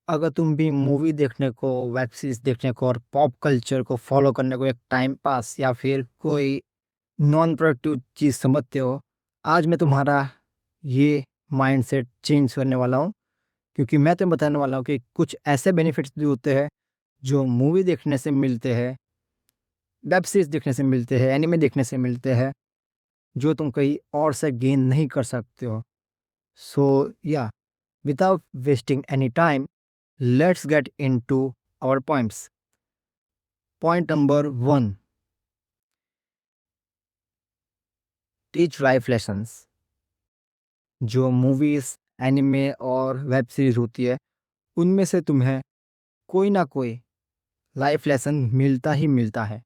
अगर तुम भी मूवी देखने को, वेब सीरीज देखने को और पॉप कल्चर को फॉलो करने को एक टाइम पास या फिर कोई नॉन प्रोडक्टिव चीज़ समझते हो, आज मैं तुम्हारा ये माइंडसेट चेंज करने वाला हूँ। क्योंकि मैं तुम्हें बताने वाला हूँ कि कुछ ऐसे बेनिफिट्स भी होते हैं जो मूवी देखने से मिलते हैं, वेब सीरीज देखने से मिलते हैं, एनिमे देखने से मिलते हैं, जो तुम कहीं और से गेन नहीं कर सकते हो। सो या without wasting any time, let's get into our points. Point number 1, teach life lessons. जो मूवीज़, एनिमे और वेब सीरीज़ होती है, उनमें से तुम्हें कोई ना कोई लाइफ लेसन मिलता ही मिलता है।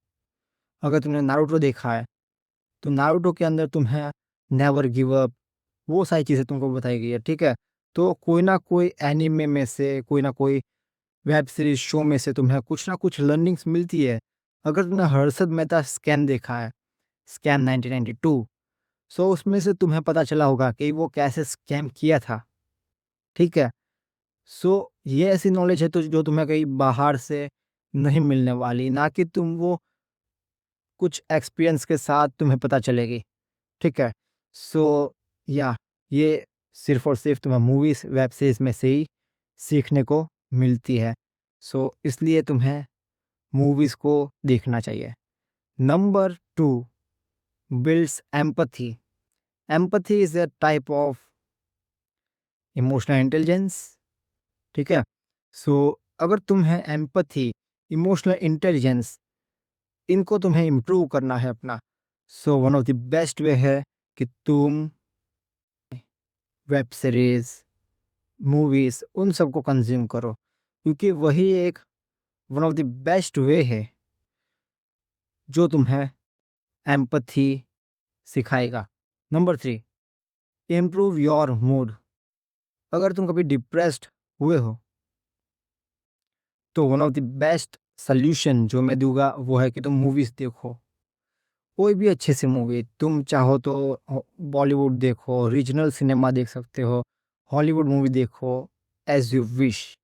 अगर तुमने नारुतो देखा है, तो नारुतो के अंदर तुम्हें नेवर गिव अप, वो सारी चीज़ें तुमको बताई गई है, ठीक है? तो कोई ना कोई एनिमे में से, कोई ना कोई वेब सीरीज़ शो में से तुम्हें कुछ ना कुछ लर्निंग्स मिलती है। अगर तुमने हर्षद मेहता स्कैम देखा है, स्कैम 1992, सो उसमें से तुम्हें पता चला होगा कि वो कैसे स्कैम किया था, ठीक है? सो ये ऐसी नॉलेज है तो जो तुम्हें कहीं बाहर से नहीं मिलने वाली, ना कि तुम वो कुछ एक्सपीरियंस के साथ तुम्हें पता चलेगी, ठीक है? सो या ये सिर्फ़ और सिर्फ़ तुम्हें मूवीज़, वेब सीरीज़ में से ही सीखने को मिलती है। सो इसलिए तुम्हें मूवीज़ को देखना चाहिए। Number 2, builds empathy. Empathy is a type of emotional intelligence, ठीक है? सो अगर तुम्हें एम्पैथी, इमोशनल इंटेलिजेंस, इनको तुम्हें इम्प्रूव करना है अपना, so one of the best way है कि तुम वेब सीरीज़, मूवीज़ उन सबको कंज़्यूम करो, क्योंकि वही एक one of the best way है जो तुम्हें एम्पैथी सिखाएगा। Number 3, improve your mood. अगर तुम कभी डिप्रेस्ड हुए हो, तो one of the best solution जो मैं दूँगा वो है कि तुम मूवीज़ देखो। कोई भी अच्छी सी मूवी, तुम चाहो तो बॉलीवुड देखो, रीजनल सिनेमा देख सकते हो, हॉलीवुड मूवी देखो, as you wish.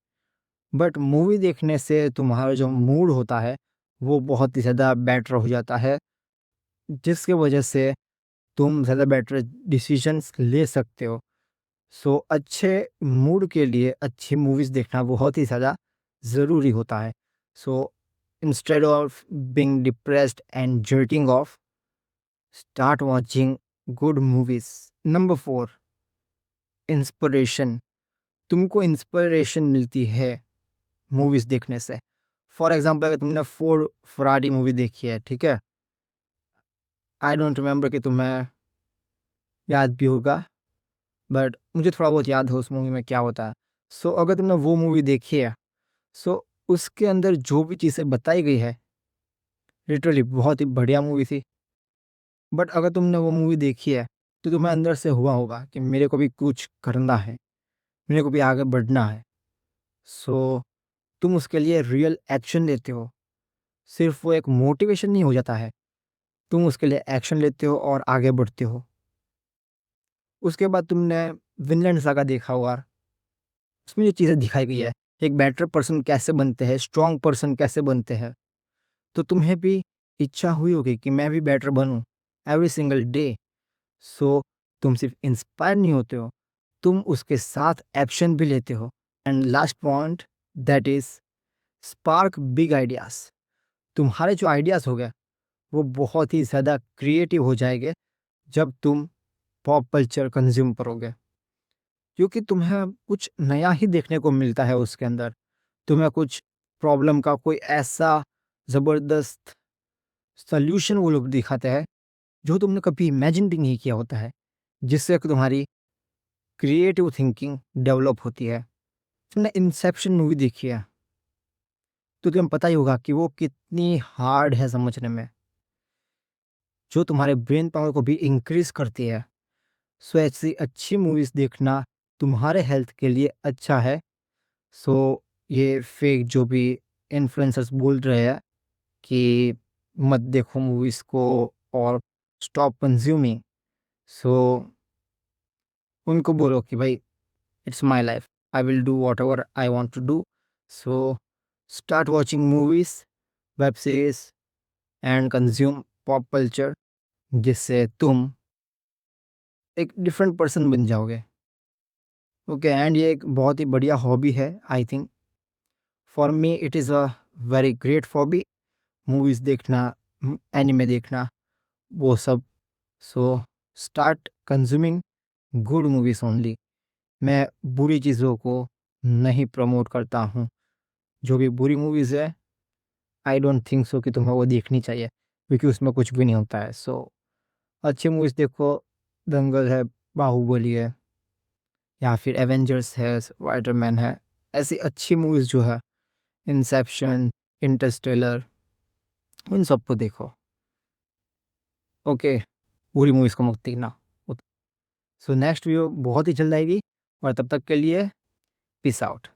But movie देखने से तुम्हारा जो मूड होता है, वो बहुत ही ज़्यादा बेटर हो जाता है, जिसकी वजह से तुम ज़्यादा बेटर डिसीजंस ले सकते हो। सो अच्छे मूड के लिए अच्छी मूवीज़ देखना बहुत ही ज़्यादा ज़रूरी होता है। So instead of being depressed and jetting of, start watching good movies. Number 4, inspiration. तुमको इंस्पिरेशन मिलती है मूवीज़ देखने से। फॉर एग्ज़ाम्पल, अगर तुमने फोर्ड फरारी मूवी देखी है, ठीक है? आई डोंट रिमेंबर कि तुम्हें याद भी होगा, बट मुझे थोड़ा बहुत याद है उस मूवी में क्या होता है। सो अगर तुमने वो मूवी देखी है, सो उसके अंदर जो भी चीज़ें बताई गई है, लिटरली बहुत ही बढ़िया मूवी थी। बट अगर तुमने वो मूवी देखी है, तो तुम्हें अंदर से हुआ होगा कि मेरे को भी कुछ करना है, मेरे को भी आगे बढ़ना है। सो तुम उसके लिए रियल एक्शन लेते हो। सिर्फ़ वो एक मोटिवेशन नहीं हो जाता है, तुम उसके लिए एक्शन लेते हो और आगे बढ़ते हो। उसके बाद तुमने विनलैंड सागा देखा होगा, उसमें जो चीज़ें दिखाई गई है, एक बेटर पर्सन कैसे बनते हैं, स्ट्रॉन्ग पर्सन कैसे बनते हैं। तो तुम्हें भी इच्छा हुई होगी कि मैं भी बेटर बनूँ एवरी सिंगल डे। सो तुम सिर्फ़ इंस्पायर नहीं होते हो, तुम उसके साथ एक्शन भी लेते हो। And last point, that is spark big ideas. तुम्हारे जो आइडियाज़ हो गए, वो बहुत ही ज़्यादा क्रिएटिव हो जाएँगे जब तुम पॉप कल्चर कंज़्यूम करोगे। क्योंकि तुम्हें कुछ नया ही देखने को मिलता है उसके अंदर। तुम्हें कुछ प्रॉब्लम का कोई ऐसा ज़बरदस्त सॉल्यूशन वो लोग दिखाते हैं, जो तुमने कभी इमेजिन भी नहीं किया होता है, जिससे कि तुम्हारी क्रिएटिव थिंकिंग डेवलप होती है। तुमने इंसेप्शन मूवी देखी है, तो तुम्हें पता ही होगा कि वो कितनी हार्ड है समझने में, जो तुम्हारे ब्रेन पावर को भी इंक्रीज़ करती है। सो ऐसी अच्छी मूवीज़ देखना तुम्हारे हेल्थ के लिए अच्छा है। सो ये फेक जो भी इन्फ्लुएंसर्स बोल रहे हैं कि मत देखो मूवीज़ को और स्टॉप कंज्यूमिंग, सो उनको बोलो कि भाई it's my life. I will do whatever I want to do. So start watching movies, web series and consume pop culture, जिससे तुम एक डिफरेंट पर्सन बन जाओगे। ओके, एंड ये एक बहुत ही बढ़िया हॉबी है I think. For me it is a very great hobby, movies देखना, एनिमे देखना, वो सब। So start consuming good movies only. मैं बुरी चीज़ों को नहीं प्रमोट करता हूँ। जो भी बुरी मूवीज़ है, आई डोंट थिंक सो कि तुम्हें वो देखनी चाहिए, क्योंकि उसमें कुछ भी नहीं होता है। सो अच्छी मूवीज़ देखो, दंगल है, बाहुबली है, या फिर एवेंजर्स है, स्पाइडरमैन है। ऐसी अच्छी मूवीज़ जो है, इंसेप्शन, इंटरस्टेलर, उन सबको देखो। ओके, बुरी मूवीज़ को मत देखना। सो नेक्स्ट वीडियो बहुत ही जल्द आएगी, और तब तक के लिए पीस आउट।